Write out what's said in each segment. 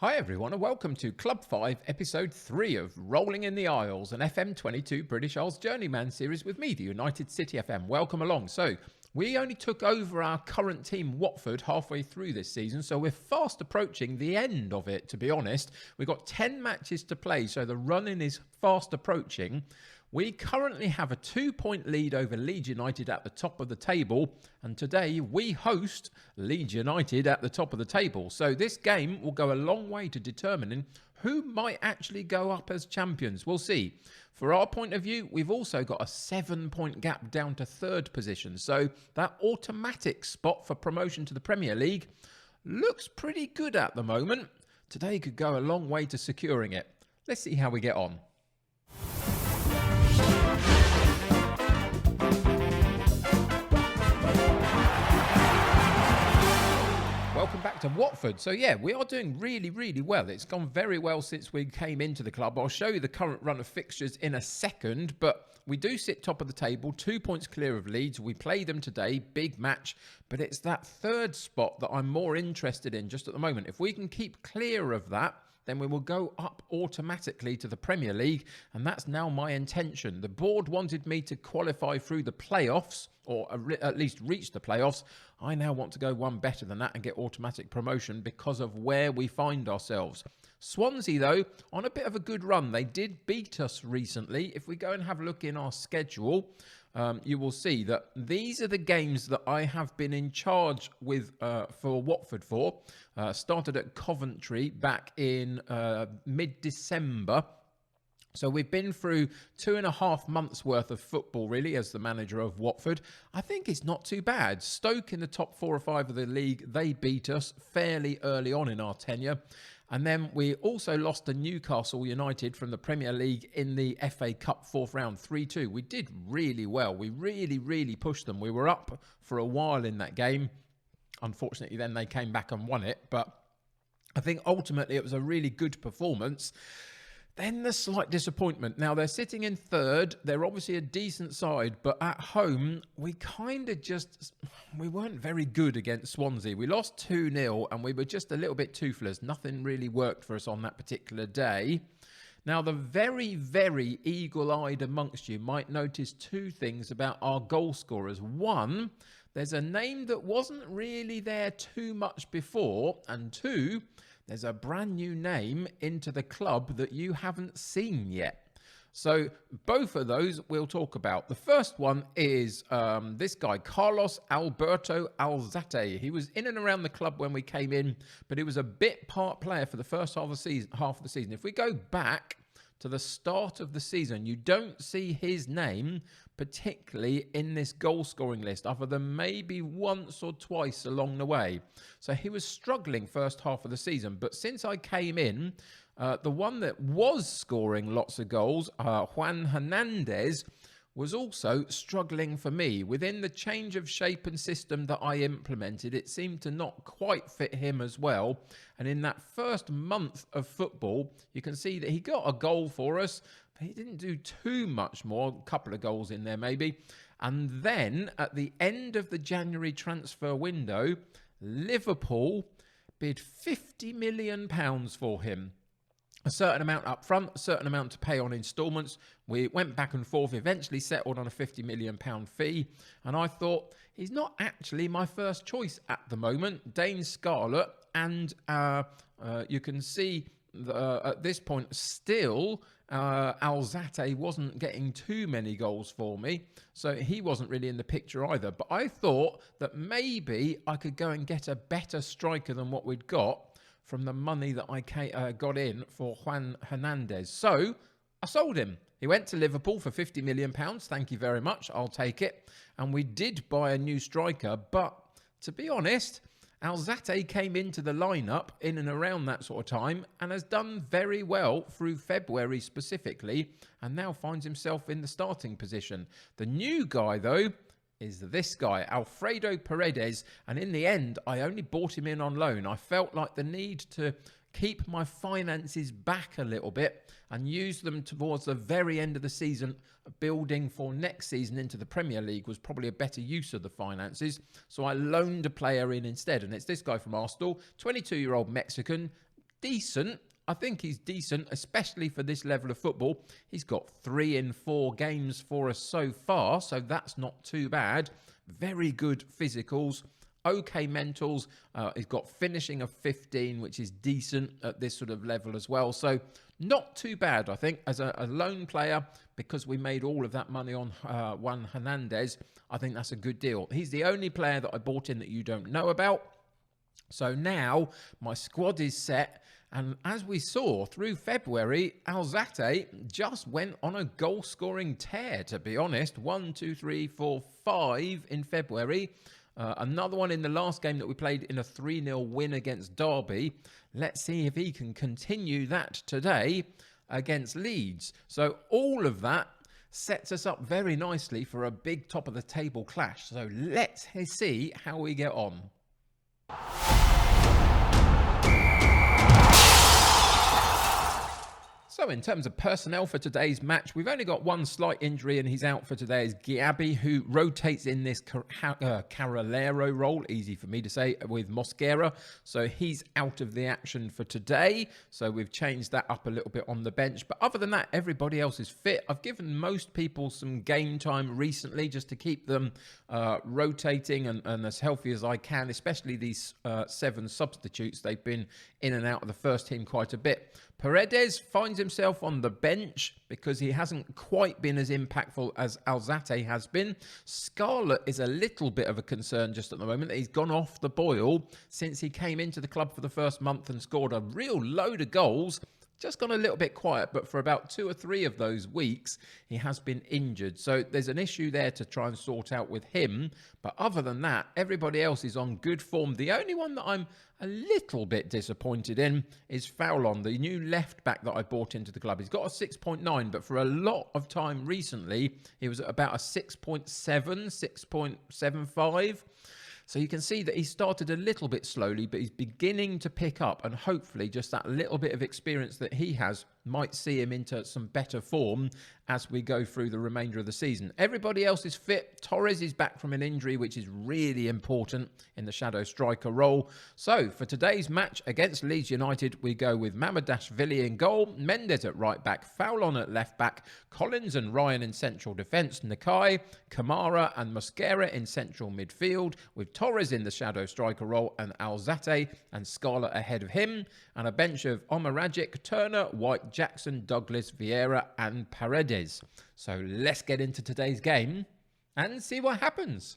Hi everyone and welcome to Club 5 episode 3 of Rolling in the Isles, an FM22 British Isles Journeyman series with me, the United City FM. Welcome along. So, we only took over our current team, Watford, halfway through this season, so we're fast approaching the end of it, to be honest. We've got 10 matches to play, so the run-in is fast approaching. We currently have a 2-point lead over Leeds United at the top of the table, and today we host Leeds United at the top of the table. So this game will go a long way to determining who might actually go up as champions. We'll see. For our point of view, we've also got a 7-point gap down to third position. So that automatic spot for promotion to the Premier League looks pretty good at the moment. Today could go a long way to securing it. Let's see how we get on. Welcome back to Watford. So yeah, we are doing really well. It's gone very well since we came into the club. I'll show you the current run of fixtures in a second, but we do sit top of the table, 2 points clear of Leeds. We play them today, big match, but it's that third spot that I'm more interested in just at the moment. If we can keep clear of that, then we will go up automatically to the Premier League, and that's now my intention. The board wanted me to qualify through the playoffs, or at least reach the playoffs. I now want to go one better than that and get automatic promotion because of where we find ourselves. Swansea, though, on a bit of a good run. They did beat us recently. If we go and have a look in our schedule, you will see that these are the games that I have been in charge with for Watford for. Started at Coventry back in mid-December. So we've been through 2.5 months worth of football, really, as the manager of Watford. I think it's not too bad. Stoke in the top 4 or 5 of the league, they beat us fairly early on in our tenure. And then we also lost to Newcastle United from the Premier League in the FA Cup 4th round, 3-2. We did really well. We really pushed them. We were up for a while in that game. Unfortunately, then they came back and won it. But I think ultimately it was a really good performance. Then the slight disappointment. Now, they're sitting in third. They're obviously a decent side, but at home, we weren't very good against Swansea. We lost 2-0, and we were just a little bit toothless. Nothing really worked for us on that particular day. Now, the very eagle-eyed amongst you might notice 2 things about our goal scorers. One, there's a name that wasn't really there too much before, and 2, there's a brand new name into the club that you haven't seen yet. So both of those we'll talk about. The first one is this guy, Carlos Alberto Alzate. He was in and around the club when we came in, but he was a bit part player for the first half of the season. If we go back to the start of the season, you don't see his name particularly in this goal scoring list, other than maybe once or twice along the way. So he was struggling first half of the season, but since I came in, the one that was scoring lots of goals, Juan Hernandez, was also struggling for me. Within the change of shape and system that I implemented, it seemed to not quite fit him as well. And in that first month of football, you can see that he got a goal for us, but he didn't do too much more, a couple of goals in there maybe. And then at the end of the January transfer window, Liverpool bid £50 million for him. A certain amount up front, a certain amount to pay on instalments. We went back and forth, eventually settled on a £50 million fee. And I thought, he's not actually my first choice at the moment. Dane Scarlett, and you can see at this point still, Alzate wasn't getting too many goals for me. So he wasn't really in the picture either. But I thought that maybe I could go and get a better striker than what we'd got from the money that I got in for Juan Hernandez. So I sold him. He went to Liverpool for £50 million. Thank you very much. I'll take it. And we did buy a new striker. But to be honest, Alzate came into the lineup in and around that sort of time and has done very well through February specifically, and now finds himself in the starting position. The new guy, though, is this guy, Alfredo Paredes, and in the end, I only bought him in on loan. I felt like the need to keep my finances back a little bit and use them towards the very end of the season. Building for next season into the Premier League was probably a better use of the finances. So I loaned a player in instead, and it's this guy from Arsenal, 22-year-old Mexican. decent. I think he's decent, especially for this level of football. He's got 3 in 4 games for us so far, so that's not too bad. Very good physicals, okay mentals. He's got finishing of 15, which is decent at this sort of level as well. So not too bad, I think, as a lone player, because we made all of that money on Juan Hernandez. I think that's a good deal. He's the only player that I bought in that you don't know about. So now my squad is set. And as we saw through February, Alzate just went on a goal-scoring tear, to be honest. 1, 2, 3, 4, 5 in February. Another one in the last game that we played in a 3-0 win against Derby. Let's see if he can continue that today against Leeds. So all of that sets us up very nicely for a big top-of-the-table clash. So let's see how we get on. So in terms of personnel for today's match, we've only got one slight injury and he's out for today is Giabi, who rotates in this Carolero role, easy for me to say, with Mosquera. So he's out of the action for today. So we've changed that up a little bit on the bench. But other than that, everybody else is fit. I've given most people some game time recently just to keep them rotating and as healthy as I can, especially these 7 substitutes. They've been in and out of the first team quite a bit. Paredes finds himself on the bench because he hasn't quite been as impactful as Alzate has been. Scarlett is a little bit of a concern just at the moment. He's gone off the boil since he came into the club for the first month and scored a real load of goals. Just gone a little bit quiet, but for about 2 or 3 of those weeks, he has been injured. So there's an issue there to try and sort out with him. But other than that, everybody else is on good form. The only one that I'm a little bit disappointed in is Foulon, the new left back that I bought into the club. He's got a 6.9, but for a lot of time recently, he was at about a 6.7, 6.75. So you can see that he started a little bit slowly, but he's beginning to pick up, and hopefully just that little bit of experience that he has might see him into some better form as we go through the remainder of the season. Everybody else is fit. Torres is back from an injury, which is really important in the shadow striker role. So for today's match against Leeds United, we go with Mamadashvili in goal, Mendes at right back, Foulon at left back, Collins and Ryan in central defence, Nakai, Kamara and Mosquera in central midfield, with Torres in the shadow striker role and Alzate and Scarlett ahead of him, and a bench of Omaragic, Turner, White, Jackson, Douglas, Vieira and Paredes. So let's get into today's game and see what happens.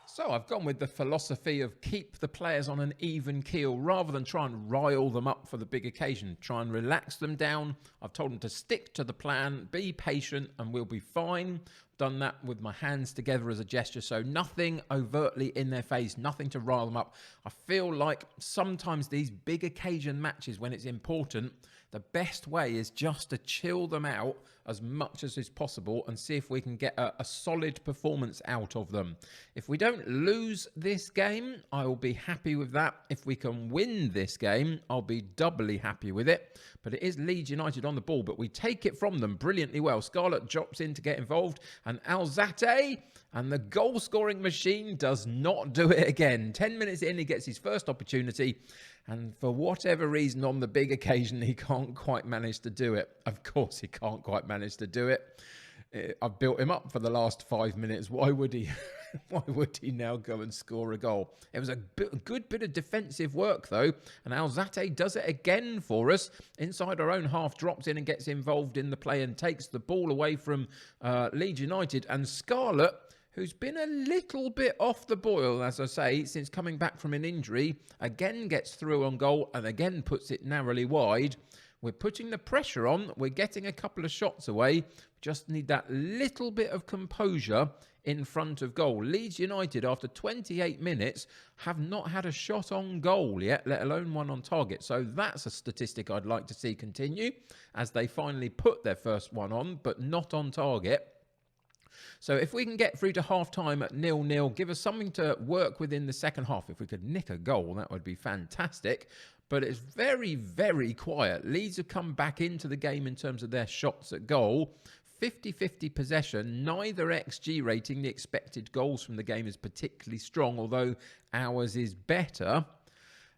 So I've gone with the philosophy of keep the players on an even keel rather than try and rile them up for the big occasion. Try and relax them down. I've told them to stick to the plan, be patient, and we'll be fine. Done that with my hands together as a gesture, so nothing overtly in their face, nothing to rile them up. I feel like sometimes these big occasion matches, when it's important, the best way is just to chill them out as much as is possible and see if we can get a solid performance out of them. If we don't lose this game, I will be happy with that. If we can win this game, I'll be doubly happy with it. But it is Leeds United on the ball, but we take it from them brilliantly well. Scarlett drops in to get involved, and Alzate, and the goal-scoring machine does not do it again. 10 minutes in, he gets his first opportunity, and for whatever reason, on the big occasion, he can't quite manage to do it. Of course, he can't quite manage to do it. I've built him up for the last 5 minutes. Why would he? Why would he now go and score a goal? It was a good bit of defensive work, though, and Alzate does it again for us. Inside our own half, drops in and gets involved in the play and takes the ball away from Leeds United. And Scarlett, who's been a little bit off the boil, as I say, since coming back from an injury, again gets through on goal and again puts it narrowly wide. We're putting the pressure on. We're getting a couple of shots away. Just need that little bit of composure in front of goal. Leeds United, after 28 minutes, have not had a shot on goal yet, let alone one on target. So that's a statistic I'd like to see continue as they finally put their first one on, but not on target. So if we can get through to half-time at 0-0, give us something to work with in the second half. If we could nick a goal, that would be fantastic. But it's very, very quiet. Leeds have come back into the game in terms of their shots at goal. 50-50 possession, neither XG rating, the expected goals from the game, is particularly strong, although ours is better.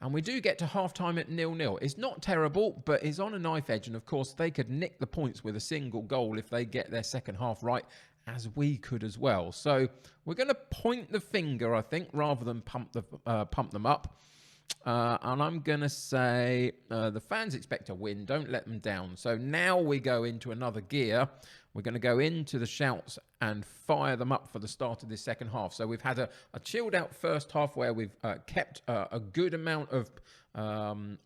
And we do get to half-time at 0-0. It's not terrible, but it's on a knife edge. And, of course, they could nick the points with a single goal if they get their second half right, as we could as well. So we're going to point the finger, I think, rather than pump them up. And I'm going to say the fans expect a win. Don't let them down. So now we go into another gear. We're going to go into the shouts and fire them up for the start of this second half. So we've had a chilled out first half where we've kept a good amount of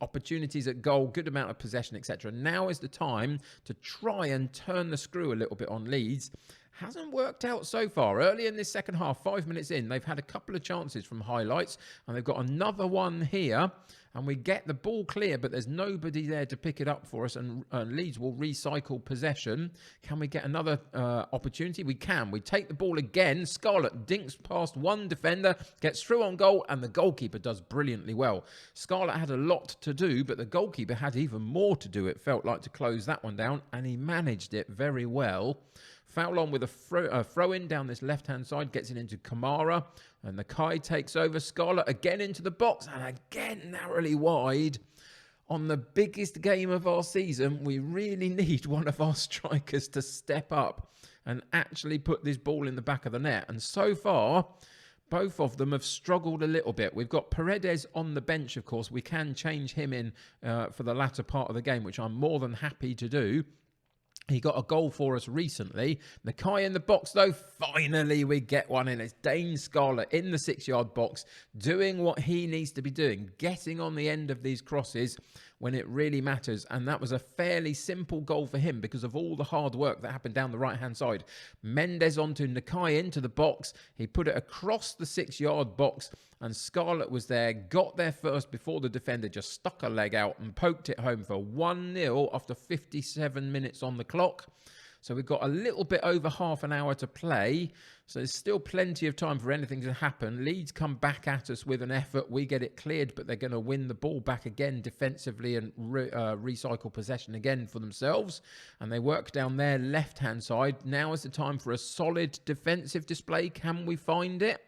opportunities at goal, good amount of possession, etc. Now is the time to try and turn the screw a little bit on Leeds. Hasn't worked out so far. Early in this second half, 5 minutes in, they've had a couple of chances from highlights, and they've got another one here, and we get the ball clear, but there's nobody there to pick it up for us, and Leeds will recycle possession. Can we get another opportunity? We can. We take the ball again. Scarlett dinks past one defender, gets through on goal, and the goalkeeper does brilliantly well. Scarlett had a lot to do, but the goalkeeper had even more to do, it felt like, to close that one down, and he managed it very well. Foul on with a throw-in down this left-hand side, gets it into Kamara, and the Kai takes over. Scarlett again into the box, and again narrowly wide. On the biggest game of our season, we really need one of our strikers to step up and actually put this ball in the back of the net. And so far, both of them have struggled a little bit. We've got Paredes on the bench, of course. We can change him in for the latter part of the game, which I'm more than happy to do. He got a goal for us recently. Nakai in the box, though. Finally, we get one in. It's Dane Scarlett in the 6-yard box, doing what he needs to be doing, getting on the end of these crosses when it really matters. And that was a fairly simple goal for him because of all the hard work that happened down the right-hand side. Mendes onto Nakai into the box. He put it across the 6-yard box, and Scarlett was there, got there first before the defender just stuck a leg out and poked it home for 1-0 after 57 minutes on the clock. So we've got a little bit over half an hour to play. So there's still plenty of time for anything to happen. Leeds come back at us with an effort. We get it cleared, but they're going to win the ball back again defensively and recycle possession again for themselves. And they work down their left-hand side. Now is the time for a solid defensive display. Can we find it?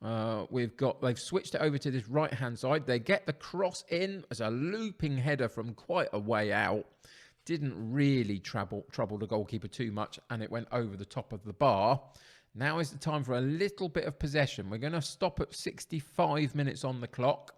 They've switched it over to this right-hand side. They get the cross in as a looping header from quite a way out. Didn't really trouble the goalkeeper too much, and it went over the top of the bar. Now is the time for a little bit of possession. We're going to stop at 65 minutes on the clock,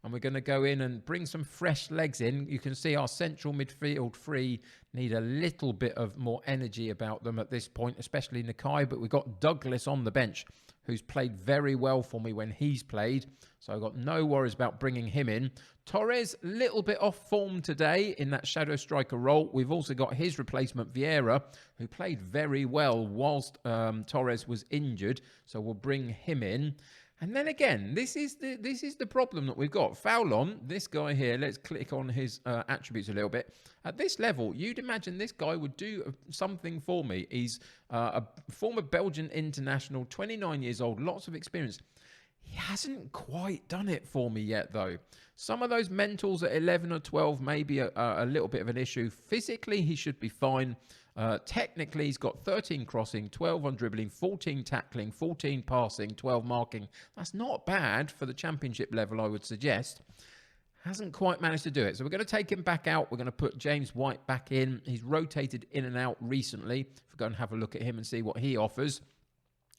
and we're going to go in and bring some fresh legs in. You can see our central midfield three need a little bit of more energy about them at this point, especially Nakai, but we've got Douglas on the bench, who's played very well for me when he's played. So I've got no worries about bringing him in. Torres, a little bit off form today in that shadow striker role. We've also got his replacement, Vieira, who played very well whilst Torres was injured. So we'll bring him in. And then again, this is the problem that we've got. Foul on, this guy here, let's click on his attributes a little bit. At this level, you'd imagine this guy would do something for me. He's a former Belgian international, 29 years old, lots of experience. He hasn't quite done it for me yet, though. Some of those mentals at 11 or 12 may be a little bit of an issue. Physically, he should be fine. Technically, he's got 13 crossing, 12 on dribbling, 14 tackling, 14 passing, 12 marking. That's not bad for the championship level, I would suggest. Hasn't quite managed to do it. So we're going to take him back out. We're going to put James White back in. He's rotated in and out recently. If we go and have a look at him and see what he offers.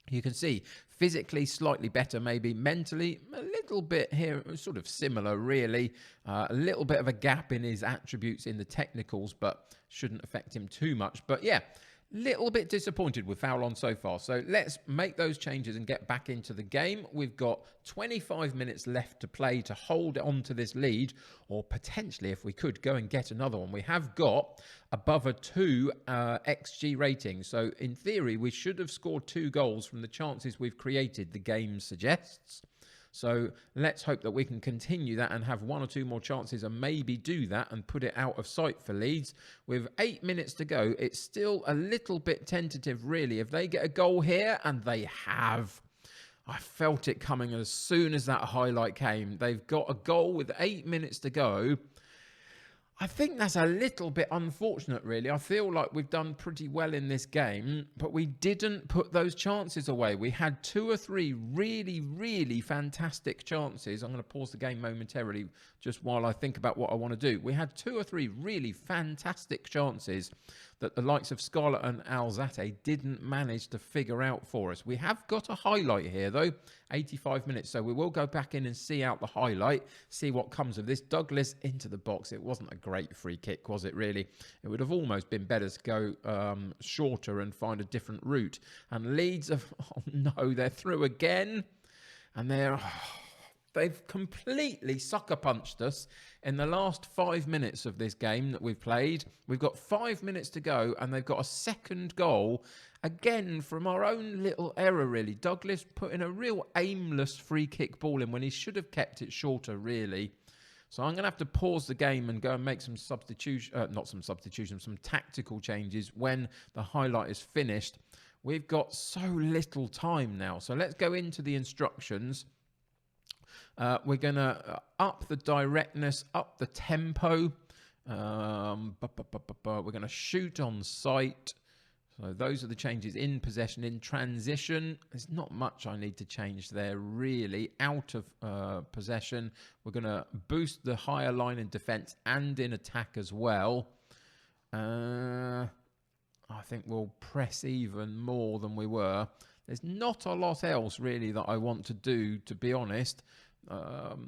You can see physically slightly better, maybe mentally a little bit here, sort of similar really. A little bit of a gap in his attributes in the technicals, but shouldn't affect him too much. But yeah, little bit disappointed with foul on so far. So let's make those changes and get back into the game. We've got 25 minutes left to play to hold on to this lead, or potentially, if we could, go and get another one. We have got above a 2 XG rating. So in theory, we should have scored 2 goals from the chances we've created, the game suggests. So let's hope that we can continue that and have 1 or 2 more chances and maybe do that and put it out of sight for Leeds. With 8 minutes to go, it's still a little bit tentative, really. If they get a goal here, and they have, I felt it coming as soon as that highlight came. They've got a goal with 8 minutes to go. I think that's a little bit unfortunate, really. I feel like we've done pretty well in this game, but we didn't put those chances away. We had 2 or 3 really, really fantastic chances. I'm going to pause the game momentarily just while I think about what I want to do. We had 2 or 3 really fantastic chances that the likes of Scarlett and Alzate didn't manage to figure out for us. We have got a highlight here, though, 85 minutes. So we will go back in and see out the highlight, see what comes of this. Douglas into the box. It wasn't a great free kick, was it, really? It would have almost been better to go shorter and find a different route. And Leeds, oh no, they're through again. And they've completely sucker punched us in the last 5 minutes of this game that we've played. We've got 5 minutes to go, and they've got a second goal, again, from our own little error, really. Douglas put in a real aimless free kick ball in when he should have kept it shorter, really. So I'm going to have to pause the game and go and make some some tactical changes when the highlight is finished. We've got so little time now. So let's go into the instructions. We're going to up the directness, up the tempo. We're going to shoot on sight. So those are the changes in possession. In transition, there's not much I need to change there, really. Out of possession, we're going to boost the higher line in defence and in attack as well. I think we'll press even more than we were. There's not a lot else, really, that I want to do, to be honest.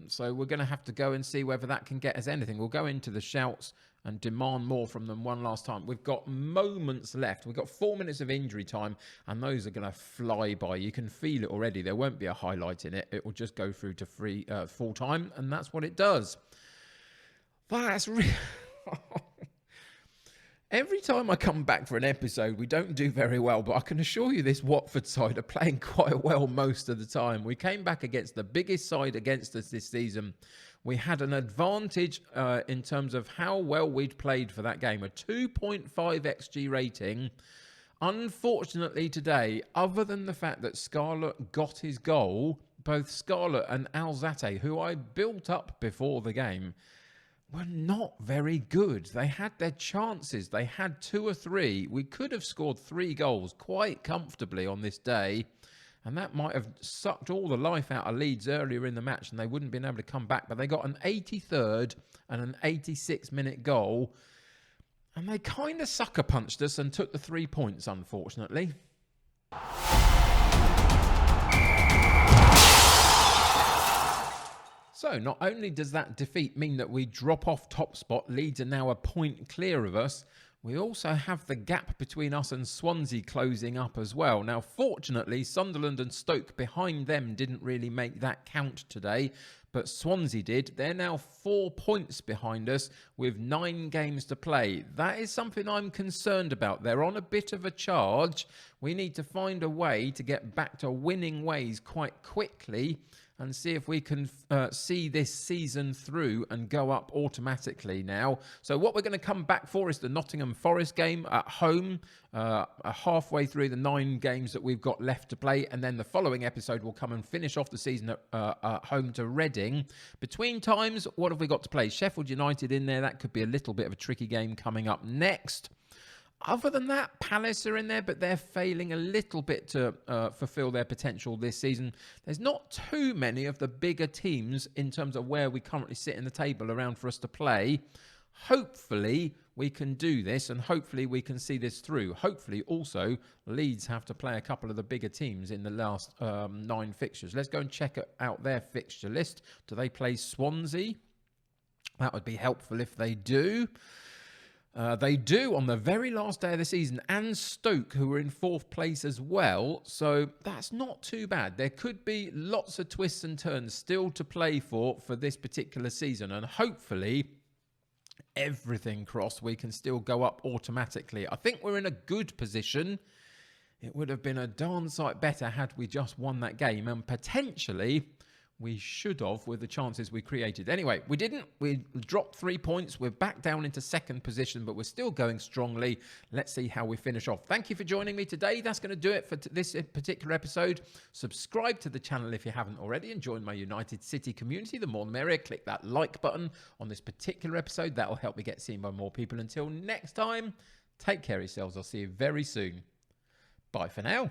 So we're going to have to go and see whether that can get us anything. We'll go into the shouts and demand more from them one last time. We've got moments left. We've got 4 minutes of injury time, and those are going to fly by. You can feel it already. There won't be a highlight in it. It will just go through to full time, and that's what it does. That's really... Every time I come back for an episode, we don't do very well, but I can assure you this Watford side are playing quite well most of the time. We came back against the biggest side against us this season. We had an advantage in terms of how well we'd played for that game, a 2.5 XG rating. Unfortunately today, other than the fact that Scarlett got his goal, both Scarlett and Alzate, who I built up before the game, were not very good. They had their chances. They had 2 or 3. We could have scored 3 goals quite comfortably on this day, and that might have sucked all the life out of Leeds earlier in the match, and they wouldn't have been able to come back. But they got an 83rd and an 86-minute goal, and they kind of sucker punched us and took the 3 points, unfortunately. So not only does that defeat mean that we drop off top spot, Leeds are now a point clear of us, we also have the gap between us and Swansea closing up as well. Now, fortunately, Sunderland and Stoke behind them didn't really make that count today, but Swansea did. They're now 4 points behind us with 9 games to play. That is something I'm concerned about. They're on a bit of a charge. We need to find a way to get back to winning ways quite quickly and see if we can see this season through and go up automatically now. So what we're going to come back for is the Nottingham Forest game at home, halfway through the 9 games that we've got left to play. And then the following episode will come and finish off the season at home to Reading. Between times, what have we got to play? Sheffield United in there. That could be a little bit of a tricky game coming up next. Other than that, Palace are in there, but they're failing a little bit to fulfill their potential this season. There's not too many of the bigger teams in terms of where we currently sit in the table around for us to play. Hopefully, we can do this, and hopefully we can see this through. Hopefully, also, Leeds have to play a couple of the bigger teams in the last 9 fixtures. Let's go and check out their fixture list. Do they play Swansea? That would be helpful if they do. They do on the very last day of the season, and Stoke, who are in 4th place as well. So that's not too bad. There could be lots of twists and turns still to play for this particular season. And hopefully, everything crossed, we can still go up automatically. I think we're in a good position. It would have been a darn sight better had we just won that game. And potentially, we should have with the chances we created. Anyway, we didn't. We dropped 3 points. We're back down into second position, but we're still going strongly. Let's see how we finish off. Thank you for joining me today. That's going to do it for this particular episode. Subscribe to the channel if you haven't already and join my United City community. The more the merrier. Click that like button on this particular episode. That will help me get seen by more people. Until next time, take care of yourselves. I'll see you very soon. Bye for now.